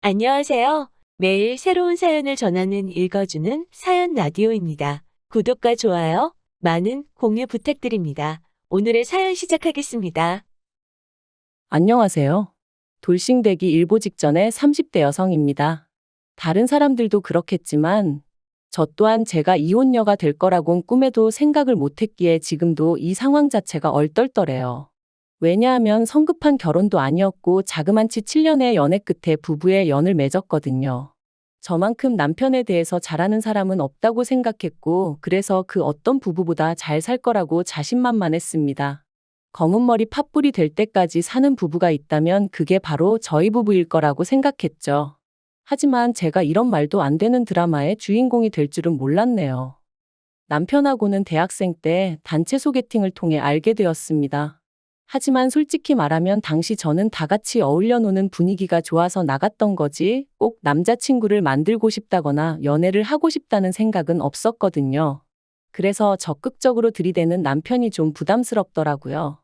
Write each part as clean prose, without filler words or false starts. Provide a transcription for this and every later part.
안녕하세요. 매일 새로운 사연을 전하는 읽어주는 사연 라디오입니다. 구독과 좋아요, 많은 공유 부탁드립니다. 오늘의 사연 시작하겠습니다. 안녕하세요. 돌싱되기 일보 직전의 30대 여성입니다. 다른 사람들도 그렇겠지만 저 또한 제가 이혼녀가 될 거라곤 꿈에도 생각을 못했기에 지금도 이 상황 자체가 얼떨떨해요. 왜냐하면 성급한 결혼도 아니었고 자그만치 7년의 연애 끝에 부부의 연을 맺었거든요. 저만큼 남편에 대해서 잘하는 사람은 없다고 생각했고 그래서 그 어떤 부부보다 잘 살 거라고 자신만만했습니다. 검은 머리 팥불이 될 때까지 사는 부부가 있다면 그게 바로 저희 부부일 거라고 생각했죠. 하지만 제가 이런 말도 안 되는 드라마의 주인공이 될 줄은 몰랐네요. 남편하고는 대학생 때 단체 소개팅을 통해 알게 되었습니다. 하지만 솔직히 말하면 당시 저는 다 같이 어울려 노는 분위기가 좋아서 나갔던 거지 꼭 남자친구를 만들고 싶다거나 연애를 하고 싶다는 생각은 없었거든요. 그래서 적극적으로 들이대는 남편이 좀 부담스럽더라고요.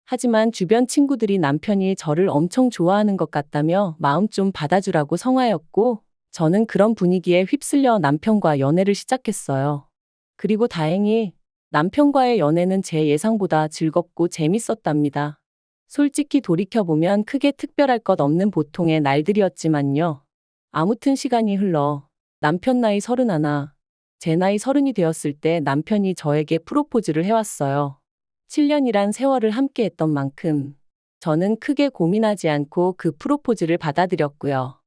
하지만 주변 친구들이 남편이 저를 엄청 좋아하는 것 같다며 마음 좀 받아주라고 성화였고, 저는 그런 분위기에 휩쓸려 남편과 연애를 시작했어요. 그리고 다행히 남편과의 연애는 제 예상보다 즐겁고 재밌었답니다. 솔직히 돌이켜보면 크게 특별할 것 없는 보통의 날들이었지만요. 아무튼 시간이 흘러 남편 나이 31, 제 나이 30이 되었을 때 남편이 저에게 프로포즈를 해왔어요. 7년이란 세월을 함께 했던 만큼 저는 크게 고민하지 않고 그 프로포즈를 받아들였고요.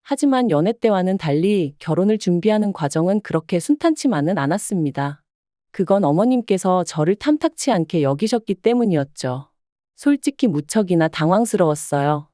하지만 연애 때와는 달리 결혼을 준비하는 과정은 그렇게 순탄치만은 않았습니다. 그건 어머님께서 저를 탐탁치 않게 여기셨기 때문이었죠. 솔직히 무척이나 당황스러웠어요.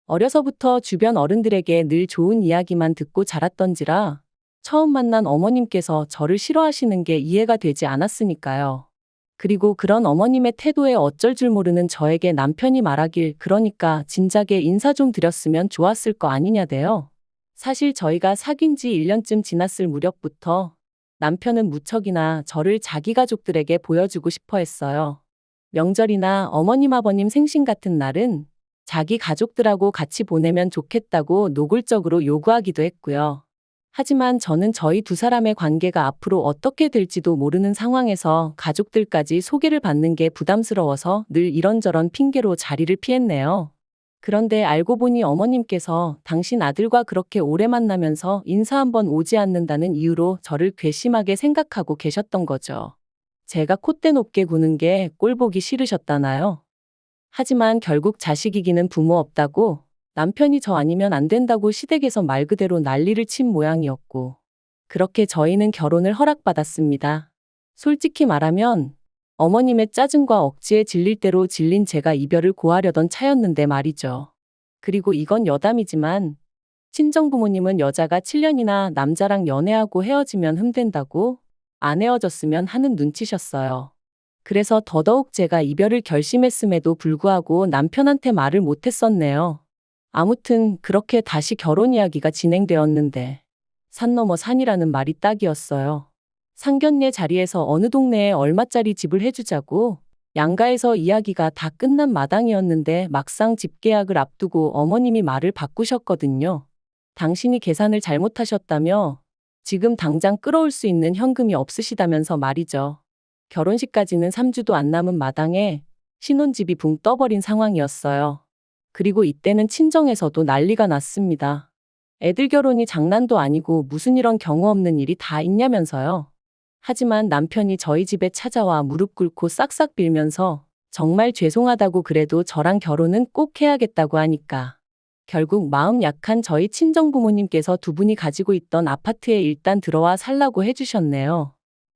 어려서부터 주변 어른들에게 늘 좋은 이야기만 듣고 자랐던지라 처음 만난 어머님께서 저를 싫어하시는 게 이해가 되지 않았으니까요. 그리고 그런 어머님의 태도에 어쩔 줄 모르는 저에게 남편이 말하길 그러니까 진작에 인사 좀 드렸으면 좋았을 거 아니냐대요. 사실 저희가 사귄 지 1년쯤 지났을 무렵부터 남편은 무척이나 저를 자기 가족들에게 보여주고 싶어 했어요. 명절이나 어머님 아버님 생신 같은 날은 자기 가족들하고 같이 보내면 좋겠다고 노골적으로 요구하기도 했고요. 하지만 저는 저희 두 사람의 관계가 앞으로 어떻게 될지도 모르는 상황에서 가족들까지 소개를 받는 게 부담스러워서 늘 이런저런 핑계로 자리를 피했네요. 그런데 알고 보니 어머님께서 당신 아들과 그렇게 오래 만나면서 인사 한번 오지 않는다는 이유로 저를 괘씸하게 생각하고 계셨던 거죠. 제가 콧대 높게 구는 게 꼴보기 싫으셨다나요? 하지만 결국 자식이기는 부모 없다고 남편이 저 아니면 안 된다고 시댁에서 말 그대로 난리를 친 모양이었고, 그렇게 저희는 결혼을 허락받았습니다. 솔직히 말하면 어머님의 짜증과 억지에 질릴 대로 질린 제가 이별을 고하려던 차였는데 말이죠. 그리고 이건 여담이지만 친정부모님은 여자가 7년이나 남자랑 연애하고 헤어지면 흠된다고 안 헤어졌으면 하는 눈치셨어요. 그래서 더더욱 제가 이별을 결심했음에도 불구하고 남편한테 말을 못했었네요. 아무튼 그렇게 다시 결혼 이야기가 진행되었는데 산 넘어 산이라는 말이 딱이었어요. 상견례 자리에서 어느 동네에 얼마짜리 집을 해주자고 양가에서 이야기가 다 끝난 마당이었는데 막상 집 계약을 앞두고 어머님이 말을 바꾸셨거든요. 당신이 계산을 잘못하셨다며 지금 당장 끌어올 수 있는 현금이 없으시다면서 말이죠. 결혼식까지는 3주도 안 남은 마당에 신혼집이 붕 떠버린 상황이었어요. 그리고 이때는 친정에서도 난리가 났습니다. 애들 결혼이 장난도 아니고 무슨 이런 경우 없는 일이 다 있냐면서요. 하지만 남편이 저희 집에 찾아와 무릎 꿇고 싹싹 빌면서 정말 죄송하다고 그래도 저랑 결혼은 꼭 해야겠다고 하니까 결국 마음 약한 저희 친정부모님께서 두 분이 가지고 있던 아파트에 일단 들어와 살라고 해주셨네요.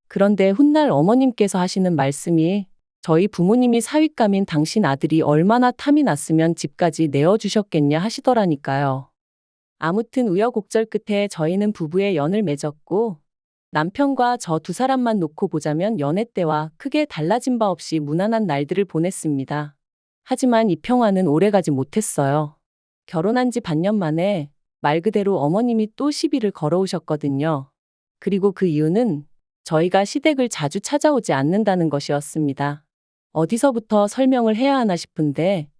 그런데 훗날 어머님께서 하시는 말씀이 저희 부모님이 사윗감인 당신 아들이 얼마나 탐이 났으면 집까지 내어주셨겠냐 하시더라니까요. 아무튼 우여곡절 끝에 저희는 부부의 연을 맺었고 남편과 저 두 사람만 놓고 보자면 연애 때와 크게 달라진 바 없이 무난한 날들을 보냈습니다. 하지만 이 평화는 오래가지 못했어요. 결혼한 지 반년 만에 말 그대로 어머님이 또 시비를 걸어오셨거든요. 그리고 그 이유는 저희가 시댁을 자주 찾아오지 않는다는 것이었습니다. 어디서부터 설명을 해야 하나 싶은데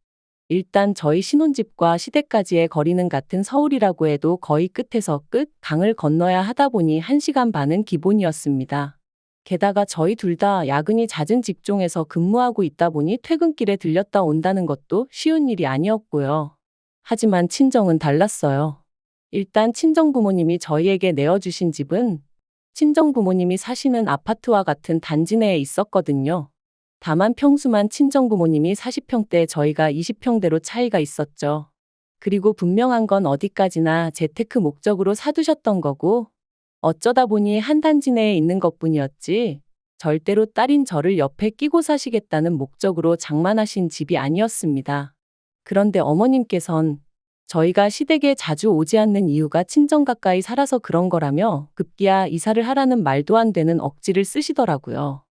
일단 저희 신혼집과 시댁까지의 거리는 같은 서울이라고 해도 거의 끝에서 끝, 강을 건너야 하다 보니 1시간 반은 기본이었습니다. 게다가 저희 둘 다 야근이 잦은 직종에서 근무하고 있다 보니 퇴근길에 들렸다 온다는 것도 쉬운 일이 아니었고요. 하지만 친정은 달랐어요. 일단 친정부모님이 저희에게 내어주신 집은 친정부모님이 사시는 아파트와 같은 단지 내에 있었거든요. 다만 평수만 친정부모님이 40평대 저희가 20평대로 차이가 있었죠. 그리고 분명한 건 어디까지나 재테크 목적으로 사두셨던 거고 어쩌다 보니 한 단지 내에 있는 것뿐이었지 절대로 딸인 저를 옆에 끼고 사시겠다는 목적으로 장만하신 집이 아니었습니다. 그런데 어머님께선 저희가 시댁에 자주 오지 않는 이유가 친정 가까이 살아서 그런 거라며 급기야 이사를 하라는 말도 안 되는 억지를 쓰시더라고요.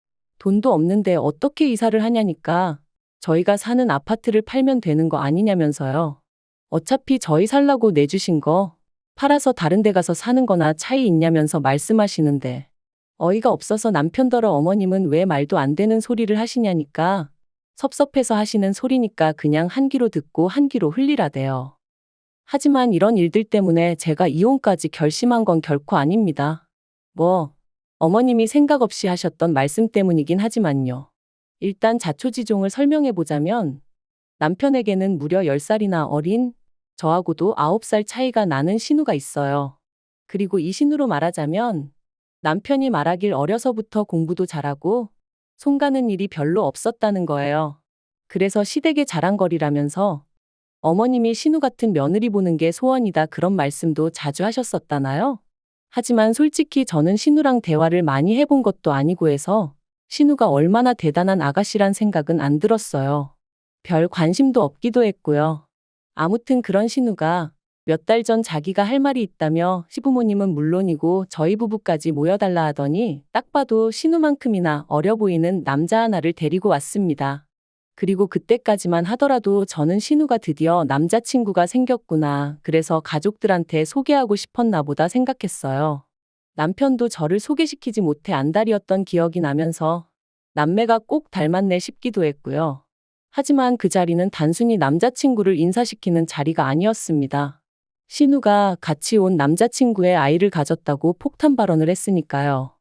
돈도 없는데 어떻게 이사를 하냐니까 저희가 사는 아파트를 팔면 되는 거 아니냐면서요. 어차피 저희 살라고 내주신 거 팔아서 다른 데 가서 사는 거나 차이 있냐면서 말씀하시는데 어이가 없어서 남편더러 어머님은 왜 말도 안 되는 소리를 하시냐니까 섭섭해서 하시는 소리니까 그냥 한 귀로 듣고 한 귀로 흘리라대요. 하지만 이런 일들 때문에 제가 이혼까지 결심한 건 결코 아닙니다. 어머님이 생각 없이 하셨던 말씀 때문이긴 하지만요. 일단 자초지종을 설명해 보자면 남편에게는 무려 10살이나 어린 저하고도 9살 차이가 나는 신우가 있어요. 그리고 이 신우로 말하자면 남편이 말하길 어려서부터 공부도 잘하고 손 가는 일이 별로 없었다는 거예요. 그래서 시댁의 자랑거리라면서 어머님이 신우 같은 며느리 보는 게 소원이다 그런 말씀도 자주 하셨었다나요? 하지만 솔직히 저는 신우랑 대화를 많이 해본 것도 아니고 해서 신우가 얼마나 대단한 아가씨란 생각은 안 들었어요. 별 관심도 없기도 했고요. 아무튼 그런 신우가 몇 달 전 자기가 할 말이 있다며 시부모님은 물론이고 저희 부부까지 모여달라 하더니 딱 봐도 신우만큼이나 어려 보이는 남자 하나를 데리고 왔습니다. 그리고 그때까지만 하더라도 저는 신우가 드디어 남자친구가 생겼구나. 그래서 가족들한테 소개하고 싶었나 보다 생각했어요. 남편도 저를 소개시키지 못해 안달이었던 기억이 나면서 남매가 꼭 닮았네 싶기도 했고요. 하지만 그 자리는 단순히 남자친구를 인사시키는 자리가 아니었습니다. 신우가 같이 온 남자친구의 아이를 가졌다고 폭탄 발언을 했으니까요.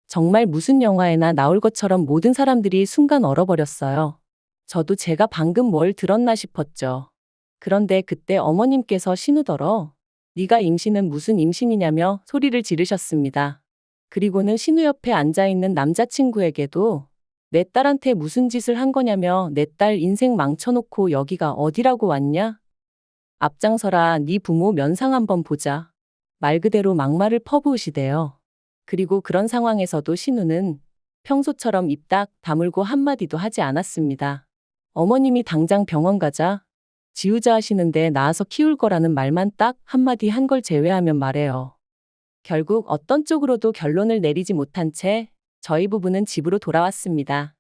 정말 무슨 영화에나 나올 것처럼 모든 사람들이 순간 얼어버렸어요. 저도 제가 방금 뭘 들었나 싶었죠. 그런데 그때 어머님께서 신우더러 네가 임신은 무슨 임신이냐며 소리를 지르셨습니다. 그리고는 신우 옆에 앉아있는 남자친구에게도 내 딸한테 무슨 짓을 한 거냐며 내 딸 인생 망쳐놓고 여기가 어디라고 왔냐? 앞장서라 네 부모 면상 한번 보자. 말 그대로 막말을 퍼부으시대요. 그리고 그런 상황에서도 신우는 평소처럼 입 딱 다물고 한마디도 하지 않았습니다. 어머님이 당장 병원 가자, 지우자 하시는데 낳아서 키울 거라는 말만 딱 한마디 한 걸 제외하면 말해요. 결국 어떤 쪽으로도 결론을 내리지 못한 채 저희 부부는 집으로 돌아왔습니다.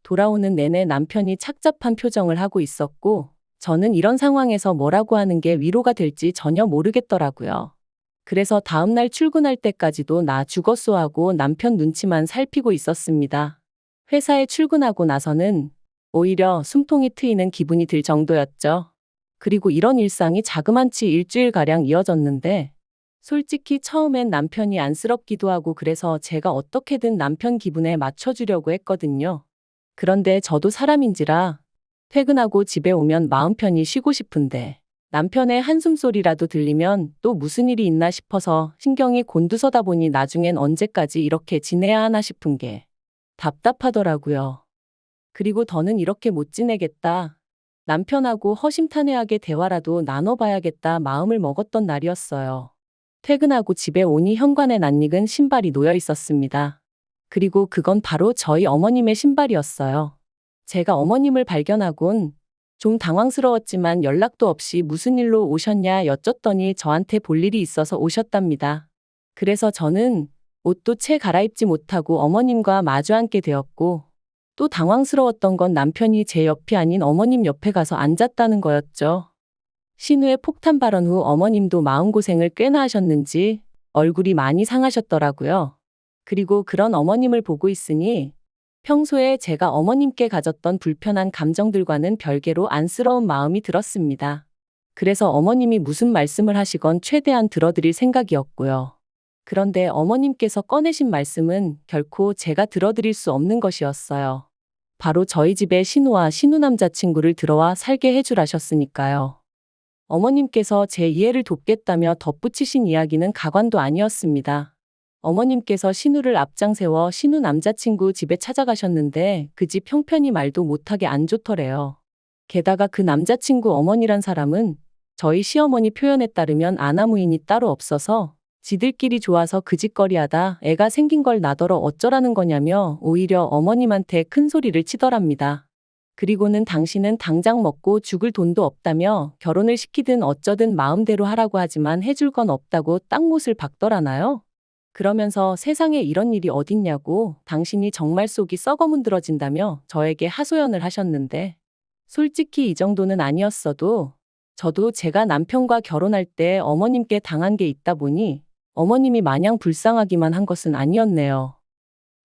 돌아오는 내내 남편이 착잡한 표정을 하고 있었고 저는 이런 상황에서 뭐라고 하는 게 위로가 될지 전혀 모르겠더라고요. 그래서 다음날 출근할 때까지도 나 죽었소 하고 남편 눈치만 살피고 있었습니다. 회사에 출근하고 나서는 오히려 숨통이 트이는 기분이 들 정도였죠. 그리고 이런 일상이 자그만치 일주일가량 이어졌는데 솔직히 처음엔 남편이 안쓰럽기도 하고 그래서 제가 어떻게든 남편 기분에 맞춰주려고 했거든요. 그런데 저도 사람인지라 퇴근하고 집에 오면 마음 편히 쉬고 싶은데 남편의 한숨소리라도 들리면 또 무슨 일이 있나 싶어서 신경이 곤두서다 보니 나중엔 언제까지 이렇게 지내야 하나 싶은 게 답답하더라고요. 그리고 더는 이렇게 못 지내겠다. 남편하고 허심탄회하게 대화라도 나눠봐야겠다 마음을 먹었던 날이었어요. 퇴근하고 집에 오니 현관에 낯익은 신발이 놓여 있었습니다. 그리고 그건 바로 저희 어머님의 신발이었어요. 제가 어머님을 발견하곤 좀 당황스러웠지만 연락도 없이 무슨 일로 오셨냐 여쭸더니 저한테 볼 일이 있어서 오셨답니다. 그래서 저는 옷도 채 갈아입지 못하고 어머님과 마주 앉게 되었고 또 당황스러웠던 건 남편이 제 옆이 아닌 어머님 옆에 가서 앉았다는 거였죠. 신우의 폭탄 발언 후 어머님도 마음고생을 꽤나 하셨는지 얼굴이 많이 상하셨더라고요. 그리고 그런 어머님을 보고 있으니 평소에 제가 어머님께 가졌던 불편한 감정들과는 별개로 안쓰러운 마음이 들었습니다. 그래서 어머님이 무슨 말씀을 하시건 최대한 들어드릴 생각이었고요. 그런데 어머님께서 꺼내신 말씀은 결코 제가 들어드릴 수 없는 것이었어요. 바로 저희 집에 신우와 신우 남자친구를 들어와 살게 해주라셨으니까요. 어머님께서 제 이해를 돕겠다며 덧붙이신 이야기는 가관도 아니었습니다. 어머님께서 신우를 앞장세워 신우 남자친구 집에 찾아가셨는데 그 집 형편이 말도 못하게 안 좋더래요. 게다가 그 남자친구 어머니란 사람은 저희 시어머니 표현에 따르면 아나무인이 따로 없어서 지들끼리 좋아서 그 짓거리하다 애가 생긴 걸 나더러 어쩌라는 거냐며 오히려 어머님한테 큰 소리를 치더랍니다. 그리고는 당신은 당장 먹고 죽을 돈도 없다며 결혼을 시키든 어쩌든 마음대로 하라고 하지만 해줄 건 없다고 땅못을 박더라나요? 그러면서 세상에 이런 일이 어딨냐고 당신이 정말 속이 썩어 문드러진다며 저에게 하소연을 하셨는데 솔직히 이 정도는 아니었어도 저도 제가 남편과 결혼할 때 어머님께 당한 게 있다 보니 어머님이 마냥 불쌍하기만 한 것은 아니었네요.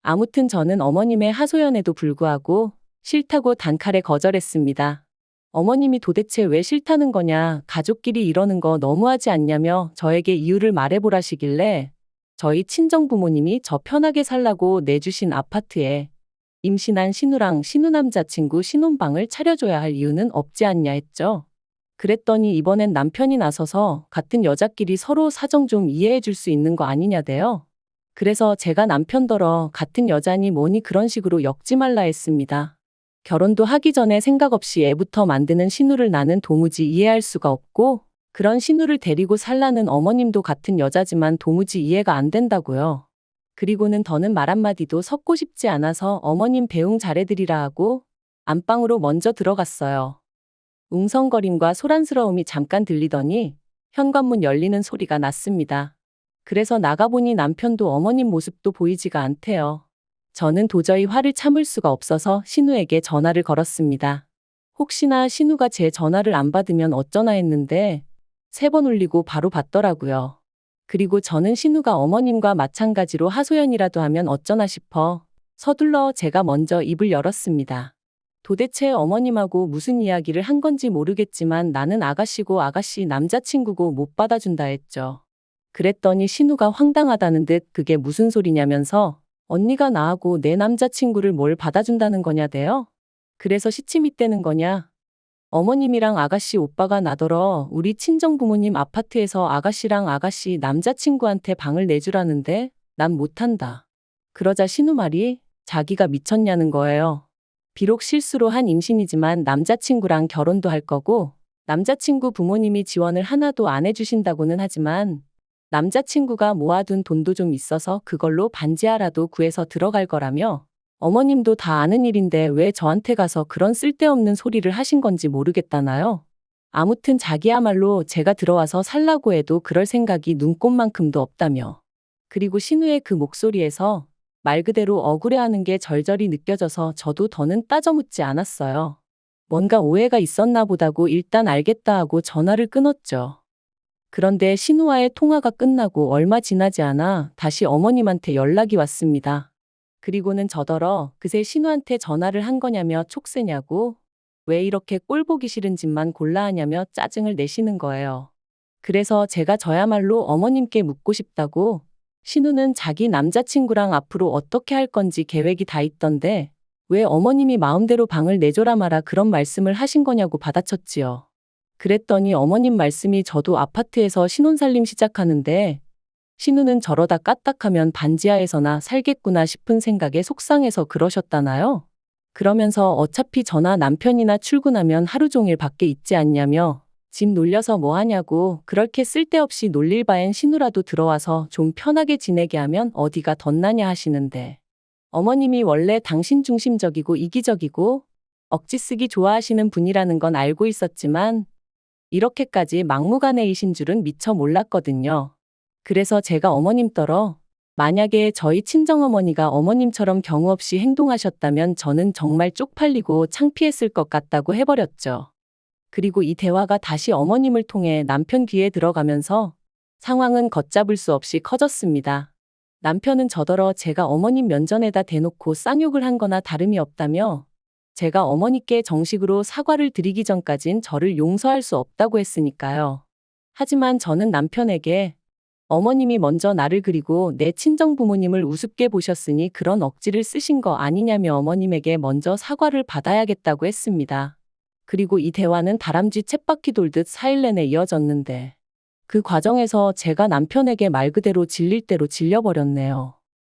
아무튼 저는 어머님의 하소연에도 불구하고 싫다고 단칼에 거절했습니다. 어머님이 도대체 왜 싫다는 거냐, 가족끼리 이러는 거 너무하지 않냐며 저에게 이유를 말해보라시길래 저희 친정부모님이 저 편하게 살라고 내주신 아파트에 임신한 신우랑 신우 남자친구 신혼방을 차려줘야 할 이유는 없지 않냐 했죠. 그랬더니 이번엔 남편이 나서서 같은 여자끼리 서로 사정 좀 이해해 줄 수 있는 거 아니냐대요. 그래서 제가 남편더러 같은 여자니 뭐니 그런 식으로 엮지 말라 했습니다. 결혼도 하기 전에 생각 없이 애부터 만드는 신우를 나는 도무지 이해할 수가 없고 그런 신우를 데리고 살라는 어머님도 같은 여자지만 도무지 이해가 안 된다고요. 그리고는 더는 말 한마디도 섞고 싶지 않아서 어머님 배웅 잘해드리라 하고 안방으로 먼저 들어갔어요. 웅성거림과 소란스러움이 잠깐 들리더니 현관문 열리는 소리가 났습니다. 그래서 나가보니 남편도 어머님 모습도 보이지가 않대요. 저는 도저히 화를 참을 수가 없어서 신우에게 전화를 걸었습니다. 혹시나 신우가 제 전화를 안 받으면 어쩌나 했는데 3번 울리고 바로 받더라고요. 그리고 저는 신우가 어머님과 마찬가지로 하소연이라도 하면 어쩌나 싶어 서둘러 제가 먼저 입을 열었습니다. 도대체 어머님하고 무슨 이야기를 한 건지 모르겠지만 나는 아가씨고 아가씨 남자친구고 못 받아준다 했죠. 그랬더니 신우가 황당하다는 듯 그게 무슨 소리냐면서 언니가 나하고 내 남자친구를 뭘 받아준다는 거냐대요? 그래서 시침이 떼는 거냐? 어머님이랑 아가씨 오빠가 나더러 우리 친정부모님 아파트에서 아가씨랑 아가씨 남자친구한테 방을 내주라는데 난 못한다. 그러자 신우 말이 자기가 미쳤냐는 거예요. 비록 실수로 한 임신이지만 남자친구랑 결혼도 할 거고 남자친구 부모님이 지원을 하나도 안 해주신다고는 하지만 남자친구가 모아둔 돈도 좀 있어서 그걸로 반지하라도 구해서 들어갈 거라며 어머님도 다 아는 일인데 왜 저한테 가서 그런 쓸데없는 소리를 하신 건지 모르겠다나요? 아무튼 자기야말로 제가 들어와서 살라고 해도 그럴 생각이 눈꼽만큼도 없다며. 그리고 신우의 그 목소리에서 말 그대로 억울해하는 게 절절히 느껴져서 저도 더는 따져 묻지 않았어요. 뭔가 오해가 있었나 보다고 일단 알겠다 하고 전화를 끊었죠. 그런데 신우와의 통화가 끝나고 얼마 지나지 않아 다시 어머님한테 연락이 왔습니다. 그리고는 저더러 그새 신우한테 전화를 한 거냐며 촉새냐고 왜 이렇게 꼴 보기 싫은 짓만 골라 하냐며 짜증을 내시는 거예요. 그래서 제가 저야말로 어머님께 묻고 싶다고 신우는 자기 남자친구랑 앞으로 어떻게 할 건지 계획이 다 있던데 왜 어머님이 마음대로 방을 내줘라 마라 그런 말씀을 하신 거냐고 받아쳤지요. 그랬더니 어머님 말씀이 저도 아파트에서 신혼살림 시작하는데 신우는 저러다 까딱하면 반지하에서나 살겠구나 싶은 생각에 속상해서 그러셨다나요? 그러면서 어차피 저나 남편이나 출근하면 하루 종일 밖에 있지 않냐며 집 놀려서 뭐 하냐고 그렇게 쓸데없이 놀릴 바엔 신우라도 들어와서 좀 편하게 지내게 하면 어디가 덧나냐 하시는데 어머님이 원래 당신 중심적이고 이기적이고 억지 쓰기 좋아하시는 분이라는 건 알고 있었지만 이렇게까지 막무가내이신 줄은 미처 몰랐거든요. 그래서 제가 어머님더러 만약에 저희 친정어머니가 어머님처럼 경우 없이 행동하셨다면 저는 정말 쪽팔리고 창피했을 것 같다고 해버렸죠. 그리고 이 대화가 다시 어머님을 통해 남편 귀에 들어가면서 상황은 걷잡을 수 없이 커졌습니다. 남편은 저더러 제가 어머님 면전에다 대놓고 쌍욕을 한 거나 다름이 없다며 제가 어머니께 정식으로 사과를 드리기 전까진 저를 용서할 수 없다고 했으니까요. 하지만 저는 남편에게 어머님이 먼저 나를 그리고 내 친정 부모님을 우습게 보셨으니 그런 억지를 쓰신 거 아니냐며 어머님에게 먼저 사과를 받아야겠다고 했습니다. 그리고 이 대화는 다람쥐 쳇바퀴 돌듯 4일 내내 이어졌는데 그 과정에서 제가 남편에게 말 그대로 질릴 대로 질려버렸네요.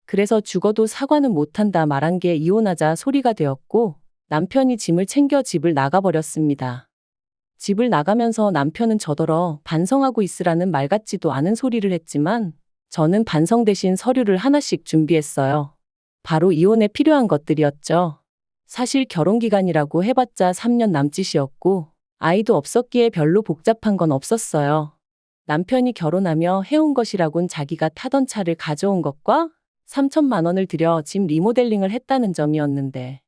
그래서 죽어도 사과는 못한다 말한 게 이혼하자 소리가 되었고 남편이 짐을 챙겨 집을 나가버렸습니다. 집을 나가면서 남편은 저더러 반성하고 있으라는 말 같지도 않은 소리를 했지만 저는 반성 대신 서류를 하나씩 준비했어요. 바로 이혼에 필요한 것들이었죠. 사실 결혼기간이라고 해봤자 3년 남짓이었고 아이도 없었기에 별로 복잡한 건 없었어요. 남편이 결혼하며 해온 것이라곤 자기가 타던 차를 가져온 것과 3천만 원을 들여 집 리모델링을 했다는 점이었는데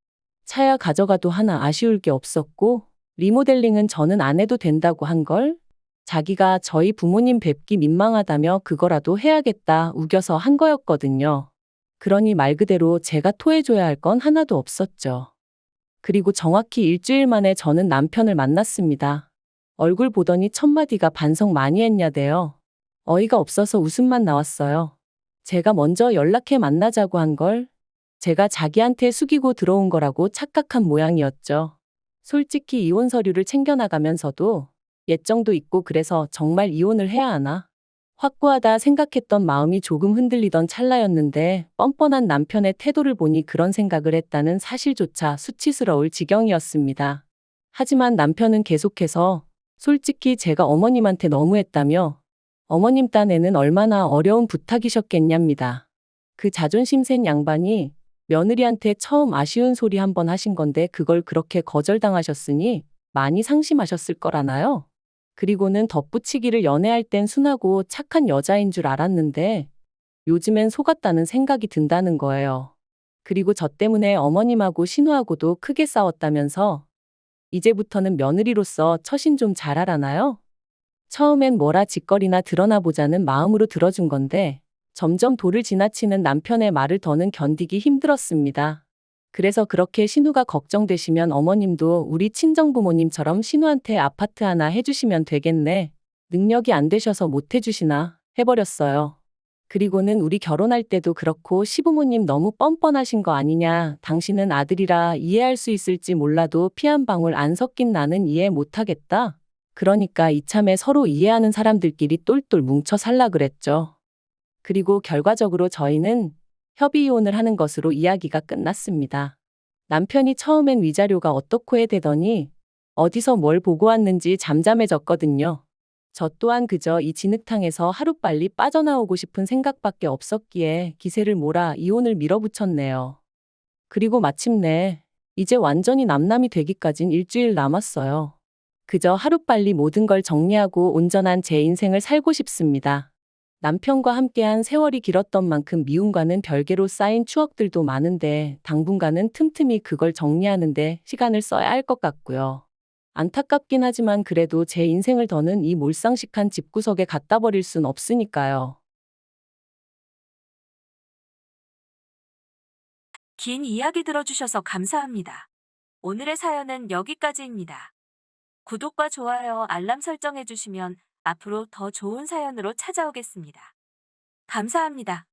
차야 가져가도 하나 아쉬울 게 없었고 리모델링은 저는 안 해도 된다고 한 걸 자기가 저희 부모님 뵙기 민망하다며 그거라도 해야겠다 우겨서 한 거였거든요. 그러니 말 그대로 제가 토해줘야 할 건 하나도 없었죠. 그리고 정확히 일주일 만에 저는 남편을 만났습니다. 얼굴 보더니 첫마디가 반성 많이 했냐대요. 어이가 없어서 웃음만 나왔어요. 제가 먼저 연락해 만나자고 한 걸 제가 자기한테 숙이고 들어온 거라고 착각한 모양이었죠. 솔직히 이혼 서류를 챙겨나가면서도 예정도 있고 그래서 정말 이혼을 해야 하나? 확고하다 생각했던 마음이 조금 흔들리던 찰나였는데 뻔뻔한 남편의 태도를 보니 그런 생각을 했다는 사실조차 수치스러울 지경이었습니다. 하지만 남편은 계속해서 솔직히 제가 어머님한테 너무했다며 어머님 딴에는 얼마나 어려운 부탁이셨겠냐입니다. 그 자존심 센 양반이 며느리한테 처음 아쉬운 소리 한 번 하신 건데 그걸 그렇게 거절당하셨으니 많이 상심하셨을 거라나요? 그리고는 덧붙이기를 연애할 땐 순하고 착한 여자인 줄 알았는데 요즘엔 속았다는 생각이 든다는 거예요. 그리고 저 때문에 어머님하고 신우하고도 크게 싸웠다면서 이제부터는 며느리로서 처신 좀 잘하라나요? 처음엔 뭐라 짓거리나 드러나 보자는 마음으로 들어준 건데 점점 도를 지나치는 남편의 말을 더는 견디기 힘들었습니다. 그래서 그렇게 신우가 걱정되시면 어머님도 우리 친정부모님처럼 신우한테 아파트 하나 해주시면 되겠네. 능력이 안 되셔서 못 해주시나 해버렸어요. 그리고는 우리 결혼할 때도 그렇고 시부모님 너무 뻔뻔하신 거 아니냐. 당신은 아들이라 이해할 수 있을지 몰라도 피 한 방울 안 섞인 나는 이해 못하겠다. 그러니까 이참에 서로 이해하는 사람들끼리 똘똘 뭉쳐 살라 그랬죠. 그리고 결과적으로 저희는 협의 이혼을 하는 것으로 이야기가 끝났습니다. 남편이 처음엔 위자료가 어떻고 해대더니 어디서 뭘 보고 왔는지 잠잠해졌거든요. 저 또한 그저 이 진흙탕에서 하루빨리 빠져나오고 싶은 생각밖에 없었기에 기세를 몰아 이혼을 밀어붙였네요. 그리고 마침내 이제 완전히 남남이 되기까진 일주일 남았어요. 그저 하루빨리 모든 걸 정리하고 온전한 제 인생을 살고 싶습니다. 남편과 함께한 세월이 길었던 만큼 미움과는 별개로 쌓인 추억들도 많은데 당분간은 틈틈이 그걸 정리하는데 시간을 써야 할 것 같고요. 안타깝긴 하지만 그래도 제 인생을 더는 이 몰상식한 집구석에 갖다 버릴 순 없으니까요. 긴 이야기 들어주셔서 감사합니다. 오늘의 사연은 여기까지입니다. 구독과 좋아요, 알람 설정해주시면 앞으로 더 좋은 사연으로 찾아오겠습니다. 감사합니다.